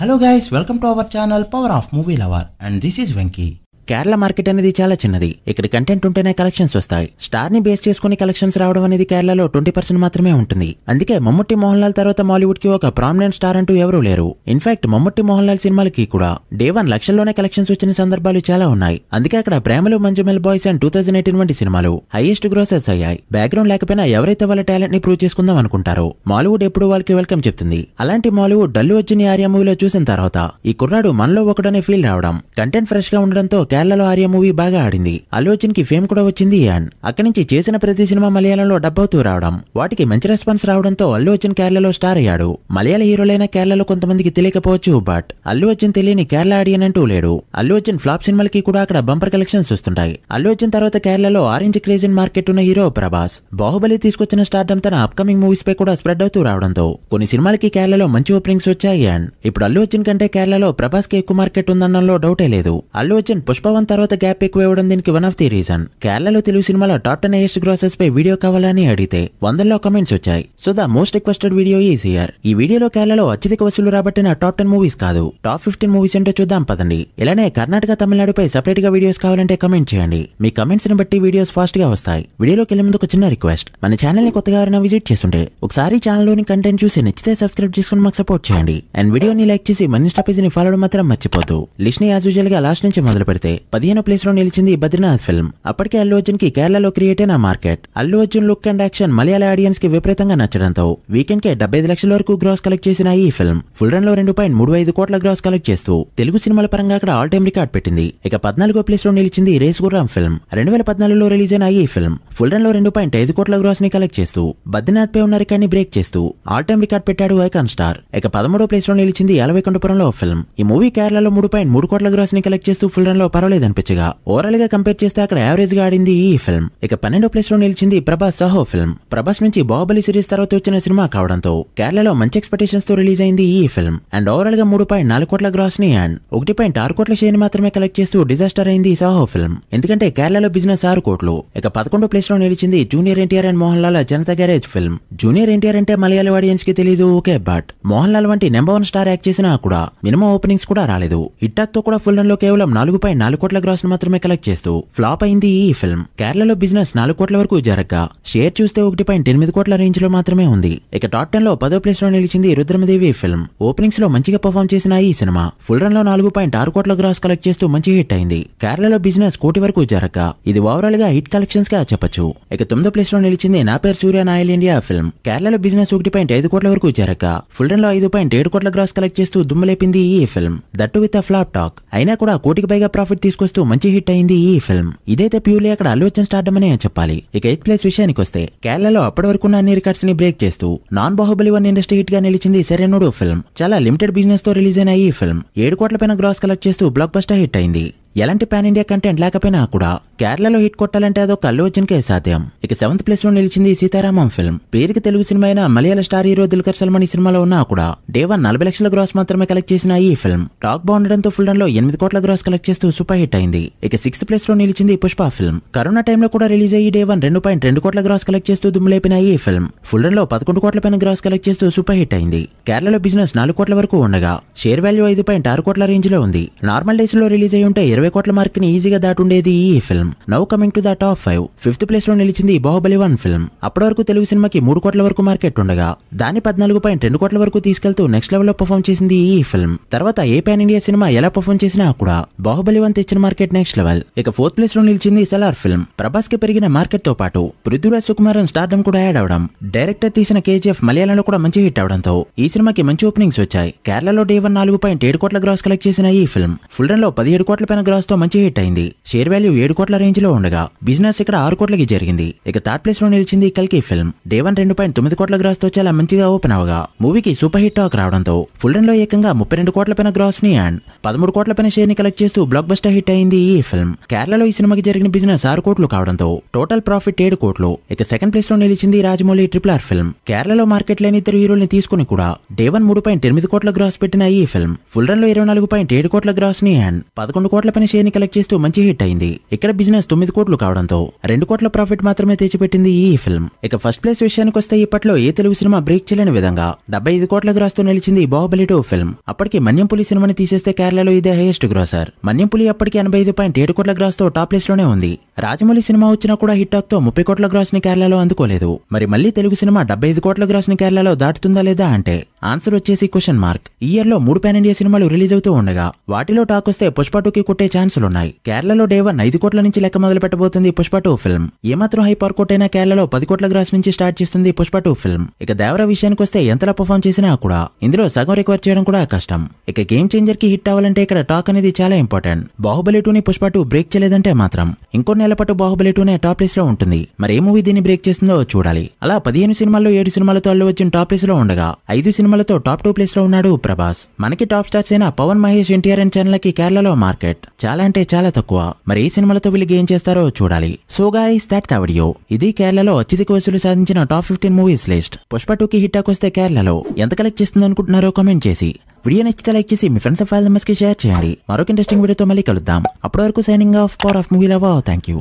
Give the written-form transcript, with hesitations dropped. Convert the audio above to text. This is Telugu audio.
Hello guys, welcome to our channel Power of Movie Lover, and this is Venky. Kerala market అనేది చాలా చిన్నది. ఇక్కడ కంటెంట్ ఉంటేనే కలెక్షన్స్ వస్తాయి. స్టార్ ని బేస్ చేసుకుని కలెక్షన్స్ రావడం అనేది కేరళలో 20% మాత్రమే ఉంటుంది. అందుకే మమ్ముట్టి మోహన్ లాల్ తర్వాత మాలీవుడ్ కి ఒక ప్రామినెంట్ స్టార్ అంటూ ఎవరూ లేరు. ఇన్ఫాక్ట్ మమ్ముట్టి మోహన్ లాల్ సినిమాలకి కూడా డే 1 లక్షల్లోనే కలెక్షన్స్ వచ్చిన సందర్భాలు చాలా ఉన్నాయి. అందుకే అక్కడ ప్రేమలు మంజుమెల్ బాయ్స్ అండ్ 2018 వంటి సినిమాలు హైయెస్ట్ గ్రోసెస్ అయ్యాయి. బ్యాక్గ్రౌండ్ లేకపోయినా ఎవరైతే వాళ్ళ టాలెంట్ ని ప్రూవ్ చేసుకుందాం అనుకుంటారో మాలీవుడ్ ఎప్పుడు వాళ్ళకి వెల్కమ్ చెప్తుంది. అలాంటి మాలీవుడ్ అల్లు అర్జున్ ఆర్య మూవీలో చూసిన తర్వాత ఈ కుర్రాడు మనలో ఒకడనే ఫీల్ రావడం, కంటెంట్ ఫ్రెష్ గా ఉండడంతో కేరళలో ఆర్య మూవీ బాగా ఆడింది. అల్లు అర్జున్ కి ఫేమ్ కూడా వచ్చింది. అండ్ అక్కడి నుంచి చేసిన ప్రతి సినిమా మలయాళంలో డబ్ అవుతూ రావడం, వాటికి మంచి రెస్పాన్స్ రావడంతో అల్లు అర్జున్ కేరళలో స్టార్ అయ్యాడు. మలయాళ హీరోలైన కేరళలో కొంతమందికి తెలియకపోవచ్చు, బట్ అల్లు అర్జున్ తెలియని కేరళ ఆడియన్ అంటూ లేడు. అల్లు అర్జున్ ఫ్లాప్ సినిమాలకి కూడా అక్కడ బంపర్ కలెక్షన్స్ వస్తుంటాయి. అల్లు అర్జున్ తర్వాత కేరళలో ఆరెంజ్ క్రేజ్ మార్కెట్ ఉన్న హీరో ప్రభాస్. బాహుబలి తీసుకొచ్చిన స్టార్డమ్ తన అప్కమింగ్ మూవీస్ పై కూడా స్ప్రెడ్ అవుతూ రావడంతో కొన్ని సినిమాలకి కేరళలో మంచి ఓపెనింగ్స్ వచ్చాయి. అండ్ ఇప్పుడు అల్లు అర్జున్ కంటే కేరళలో ప్రభాస్ కి ఎక్కువ మార్కెట్ ఉందన్నలో డౌటే లేదు. అల్లు అర్జున్ పుష్ప తర్వాత గ్యాప్ ఎక్కువ ఇవ్వడం దీనికి వన్ ఆఫ్ ది రీజన్. కేరళలో తెలుగు సినిమాలో టాప్ 10 హైయెస్ట్ గ్రాసెస్ పై వీడియో కావాలని అడిగితే 100లో కమెంట్స్ వచ్చాయి. So the most requested video is here. ఈ వీడియోలో కేరళలో అత్యధిక వసూలు రాబట్టిన టాప్ 10 మూవీస్ కాదు, టాప్ 15 మూవీస్ అంటే చూద్దాం పదండి. ఇలానే కర్ణాటక తమిళనాడుపై సెపరేట్ గా వీడియోస్ కావాలంటే కమెంట్ చేయండి. మీ కమెంట్స్ ని బట్టి వీడియోస్ ఫాస్ట్ గా వస్తాయి. వీడియోలోకి వెళ్లే ముందు ఒక చిన్న రిక్వెస్ట్, మన ఛానల్ ని కొత్తగా ఎవరైనా విజిట్ చేస్తుంటే ఒకసారి ఛానల్ లోని కంటెంట్ చూసి నచ్చితే సబ్స్క్రైబ్ చేసుకుని మాకు సపోర్ట్ చేయండి. అండ్ వీడియోని లైక్ చేసి మన ఇన్స్టా పేజ్ ని ఫాలో మాత్రం మర్చిపోద్దు. లిస్ట్ ని యాజ్ యూజువల్ గా లాస్ట్ నుంచి మొదలు పెడితే 15వ ప్లేస్ లో నిలిచింది బద్రీనాథ్ ఫిల్మ్. అప్పటికే అల్లు అర్జున్ కి కేరళలో క్రియేట్ అయిన market. Allu Arjun look and action మలయాళ ఆడియన్స్ కి విపరీతంగా నచ్చడంతో వీకెండ్ కే 75 లక్షల వరకు గ్రాస్ కలెక్ట్ చేసిన ఈ ఫిల్మ్ ఫుల్ రన్ లో 2.35 కోట్ల గ్రాస్ కలెక్ట్ చేస్తూ తెలుగు సినిమాల పరంగా అక్కడ ఆల్ టైమ్ రికార్డ్ పెట్టింది. ఇక 14వ ప్లేస్ లో నిలిచింది రేస్ గుర్రం ఫిల్మ్. 2014లో రిలీజ్ అయిన ఈ ఫిల్మ్ ఫుల్ రన్ లో 2.5 కోట్ల గ్రాస్ ని కలెక్ట్ చేస్తూ బద్రీనాథ్ పై ఉన్న రికార్డ్ ని బ్రేక్ చేస్తూ ఆల్ టైమ్ రికార్డ్ పెట్టాడు ఐకాన్ స్టార్. ఇక 13వ ప్లేస్ లో నిలిచింది అలవైకుంఠపురంలో ఫిల్మ్. ఈ మూవీ కేరళలో 3.3 కోట్ల గ్రాస్ ని కలెక్ట్ చేస్తూ ఫుల్ రన్ లో పర్వాలేదు అనిపించగా ఓవరాల్ గా కంపేర్ చేస్తే అక్కడ యావరేజ్ గా ఆడింది ఈ ఫిల్మ్. ఇక 12వ ప్లేస్ లో నిలిచింది ప్రభాస్ సాహో ఫిల్మ్. ప్రభాస్ నుంచి బాహుబలి సిరీస్ తర్వాత వచ్చిన సినిమా కావడంతో కేరళలో మంచి ఎక్స్పెక్టేషన్స్ తో రిలీజ్ అయింది ఈ ఫిల్మ్. అండ్ ఓవరాల్ గా 3.4 కోట్ల గ్రాస్ ని అండ్ 1.6 కోట్ల షేర్ ని మాత్రమే కలెక్ట్ చేస్తూ డిజాస్టర్ అయింది సాహో ఫిల్మ్. ఎందుకంటే కేరళలో బిజినెస్ 6 కోట్లు. ఇక 11వ ప్లేస్ లో నిలిచింది junior NTR and Mohan Lal Janata garage film. Junior NTR అంటే మలయాళ ఆడియన్స్ కి తెలియదు, ఓకే, బట్ మోహన్ లాల్ వంటి నెంబర్ 1 స్టార్ యాక్ట్ చేసినా కూడా మినిమం ఓపెనింగ్స్ కూడా రాలేదు. హిట్టాక్ తో కూడా ఫుల్ రన్ లో కేవలం 4.4 కోట్ల గ్రాస్ ని మాత్రమే కలెక్ట్ చేస్తూ ఫ్లాప్ అయింది ఈ ఫిల్మ్. కేరళలో బిజినెస్ 4 కోట్ల వరకు జరగగా షేర్ చూస్తే 1.8 కోట్ల రేంజ్ లో మాత్రమే ఉంది. ఇక టాప్ 10 లో 10వ ప్లేస్ లో నిలిచింది రుద్రమదేవి ఫిల్మ్. ఓపెనింగ్స్ లో మంచిగా పర్ఫామ్ చేసిన ఈ సినిమా ఫుల్ రన్ లో 4.6 కోట్ల గ్రాస్ కలెక్ట్ చేస్తూ మంచి హిట్ అయింది. కేరళలో బిజినెస్ 1 కోటి వరకు జరగగా ఇది ఓవరాల్ గా హిట్ కలెక్షన్స్ గా చెప్పొచ్చు. ఇక 9వ ప్లేస్ లో నిలిచింది నా పేరు సూర్య నా ఆయిల్ ఇండియా ఫిల్మ్. కేరళలో బిజినెస్ 1.5 కోట్ల వరకు జరగగా ఫుల్ రన్ లో 5.7 కోట్ల గ్రాస్ కలెక్ట్ చేస్తూ దుమ్ములేపింది ఈ film. That with a flop talk. అయినా కూడా 1 కోటికి పైగా ప్రాఫిట్ తీసుకొస్తూ మంచి హిట్ అయింది ఈ ఫిల్మ్. ఇదైతే ప్యూర్లీ అక్కడ అల్లు అర్జున్ స్టార్డమ్ అనే చెప్పాలి. ఇక 8th ప్లేస్ విషయానికి వస్తే కేరళలో అప్పటి వరకు ఉన్న అన్ని రికార్డ్స్ ని బ్రేక్ చేస్తూ నాన్ బాహుబలి 1 ఇండస్ట్రీ హిట్ గా నిలిచింది సెరెనుడు ఫిల్మ్. చాలా లిమిటెడ్ బిజినెస్ తో రిలీజ్ అయిన ఈ ఫిల్మ్ 7 కోట్ల పైన గ్రాస్ కలెక్ట్ చేస్తూ బ్లాక్ బస్టర్ హిట్ అయింది. ఎలాంటి పాన్ ఇండియా కంటెంట్ లేకపోయినా కూడా కేరళలో హిట్ కొట్టాలంటే అదొక అల్లు అర్జున్ కే సాధ్యం. ఇక 7th ప్లేస్ లో నిలిచింది సీతారామం ఫిల్మ్. పేరుకి తెలుగు సినిమా అయిన మలయాళ స్టార్ హీరో దుల్కర్ సల్మాన్ ఈ సినిమాలో ఉన్నా కూడా డే 1 40 లక్షల గ్రాస్ మాత్రమే కలెక్ట్ చేసిన ఈ ఫిల్మ్ టాక్ బాగుండడంతో ఫుల్ రన్ లో 8 కోట్ల గ్రాస్ కలెక్ట్ చేస్తూ సూపర్ హిట్ అయింది. ఇక 6th ప్లేస్ లో నిలిచింది పుష్ప ఫిల్మ్. కరోనా టైంలో కూడా రిలీజ్ అయ్యి డే 1 2.2 కోట్ల గ్రాస్ కలెక్ట్ చేస్తూ దుమ్ములేపిన ఈ ఫిల్మ్ ఫుల్ రన్ లో 11 కోట్ల పైన గ్రాస్ కలెక్ట్ చేస్తూ సూపర్ హిట్ అయింది. కేరళలో బిజినెస్ 4 కోట్ల వరకు ఉండగా షేర్ వాల్యూ 5.6 కోట్ల రేంజ్ లో ఉంది. నార్మల్ డేస్ లో రిలీజ్ అయ్యి ఉంటే 20 కోట్ల మార్క్ ని ఈజీగా దాటుండేది ఈ film. Now coming to the top 5. 5th place లో నిలిచింది బాహుబలి 1 ఫిల్మ్. అప్పటి వరకు తెలుగు సినిమాకి 3 కోట్ల వరకు మార్కెట్ ఉండగా దాన్ని 14.2 కోట్ల వరకు తీసుకెళ్తూ నెక్స్ట్ లెవెల్ లో పర్ఫామ్ చేసింది ఈ ఫిల్మ్. తర్వాత ఏ పాన్ ఇండియా సినిమా ఎలా పర్ఫామ్ చేసినా కూడా బాహుబలి 1 తెచ్చిన మార్కెట్ నెక్స్ట్ లెవెల్. ఇక 4th ప్లేస్ లో నిలిచింది సలార్ ఫిల్మ్. ప్రభాస్ కి పెరిగిన మార్కెట్ తో పాటు పృథ్వీరాజ్ సుకుమారన్ స్టార్డమ్ కూడా యాడ్ అవడం, డైరెక్టర్ తీసిన కేజీఎఫ్ మలయాళంలో కూడా మంచి హిట్ అవడంతో ఈ సినిమాకి మంచి ఓపెనింగ్స్ వచ్చాయి. కేరళలో డే 1 4.7 కోట్ల గ్రాస్ కలెక్ట్ చేసిన ఈ ఫిల్మ్ ఫుల్ రన్ లో 17 కోట్ల పైన గ్రాస్ తో మంచి హిట్ అయింది. షేర్ వాల్యూ 7 కోట్ల రేంజ్ లో ఉండగా బిజినెస్ ఇక్కడ 6 కోట్లకి జరిగింది. ఇక 3rd ప్లేస్ లో నిలిచింది కల్కి ఫిల్మ్. డే 1 2.9 కోట్ల గ్రాస్ తో చాలా మంచిగా ఓపెన్ అవగా మూవీకి సూపర్ హిట్ టాక్ రావడంతో ఫుల్ రన్ లో ఏకంగా 32 కోట్ల పైన గ్రాస్ ని అండ్ 13 కోట్ల పైన షేర్ ని కలెక్ట్ చేస్తూ బ్లాక్ బస్టర్ హిట్ అయింది ఈ ఫిల్మ్. కేరళలో ఈ సినిమాకి జరిగిన బిజినెస్ 6 కోట్లు కావడంతో టోటల్ ప్రాఫిట్ 7 కోట్లు. ఇక సెకండ్ ప్లేస్ లో నిలిచింది రాజమౌళి RRR ఫిల్మ్. కేరళలో మార్కెట్ లేని ఇద్దరు హీరోల్ని తీసుకుని కూడా డే 1 3.8 కోట్ల గ్రాస్ పెట్టిన ఈ ఫిల్మ్ ఫుల్ రన్ లో 24.7 కోట్ల గ్రాస్ ని అండ్ 11 కోట్ల పైన షేర్ ని కలెక్ట్ చేస్తూ మంచి హిట్ అయింది. ఇక్కడ బిజినెస్ 9 కోట్లు కావడంతో 2 కోట్ల ప్రాఫిట్ మాత్రమే తెచ్చిపెట్టింది ఈ ఫిల్మ్. ఇక ఫస్ట్ ప్లేస్ విషయానికి వస్తే ఇప్పట్లో ఏ తెలుగు సినిమా బ్రేక్ చేయలేని విధంగా 75 కోట్ల గ్రాస్ తో నిలిచింది బాహుబలి 2 ఫిల్మ్. అప్పటికి మన్యంపులి సినిమాని తీసేస్తే కేరళలో ఇదే హైయెస్ట్ గ్రాసర్. మన్యంపులి అప్పటికి 85.7 కోట్ల గ్రాస్ తో టాప్ ప్లేస్ లోనే ఉంది. రాజమౌళి సినిమా వచ్చినా కూడా హిట్ టాక్ తో 30 కోట్ల గ్రాస్ ని కేరళలో అందుకోలేదు. మరి మళ్ళీ తెలుగు సినిమా 75 కోట్ల గ్రాస్ ని కేరళలో దాటుతుందా లేదా అంటే ఆన్సర్ వచ్చేసి క్వశ్చన్ మార్క్. ఈ ఇయర్ లో 3 పాన్ ఇండియా సినిమాలు రిలీజ్ అవుతూ ఉండగా వాటిలో టాక్ వస్తే పుష్ప 2కి కొట్టే ఛాన్సులున్నాయి. కేరళలో డే 1 5 కోట్ల నుంచి లెక్క మొదలు పెట్టబోతుంది పుష్ప 2 ఫిల్మ్. ఏమాత్రం హై వర్కౌట్ అయినా కేరళలో 10 కోట్ల గ్రాస్ నుంచి స్టార్ట్ చేస్తుంది పుష్ప 2 ఫిల్మ్. ఇక దేవర విషయానికి వస్తే ఎంతలా పర్ఫార్మ్ చేసినా కూడా ఇందులో సగం రికవర్ చేయడం కూడా కష్టం. ఇక గేమ్ చేంజర్ కి హిట్ అవ్వాలంటే ఇక్కడ టాక్ అనేది చాలా ఇంపార్టెంట్. బాహుబలి 2ని పుష్ప 2 బ్రేక్ చేయలేదంటే మాత్రం ఇంకో నెల పాటు బాహుబలి 2నే టాప్ ప్లేస్ లో ఉంటుంది. మరి ఏ మూవీ దీన్ని బ్రేక్ చేస్తుందో చూడాలి. అలా 15 సినిమాల్లో 7 సినిమాలతో అల్లు అర్జున్ టాప్ ప్లేస్ లో ఉండగా 5 సినిమాలతో టాప్ 2 ప్లేస్ లో ఉన్నాడు ప్రభాస్. మనకి టాప్ స్టార్స్ అయిన పవన్, మహేష్, ఎన్టీఆర్ అండ్ ఛానల్ కి కేరళలో మార్కెట్ చాలా అంటే చాలా తక్కువ. మరి ఏ సినిమాలతో వీళ్ళు గేమ్ చేస్తారో చూడాలి. So guys that's the video. ఇది కేరళలో అత్యధిక వసూలు సాధించిన టాప్ 15 మూవీస్ లిస్ట్. పుష్ప 2కి హిట్ టాక్ వస్తే కేరళలో ఎంత కలెక్ట్ చేస్తుంది అనుకుంటున్నారో కామెంట్ చేసి వీడియో నచ్చితే లైక్ చేసి మీ ఫ్రెండ్స్ అండ్ ఫ్యామిలీ మెంబర్స్ కి షేర్ చేయండి. మరొక ఇంట్రెస్టింగ్ వీడియోతో మళ్ళీ కలుద్దాం. అప్పటి వరకు signing off power of movie lover. Thank you.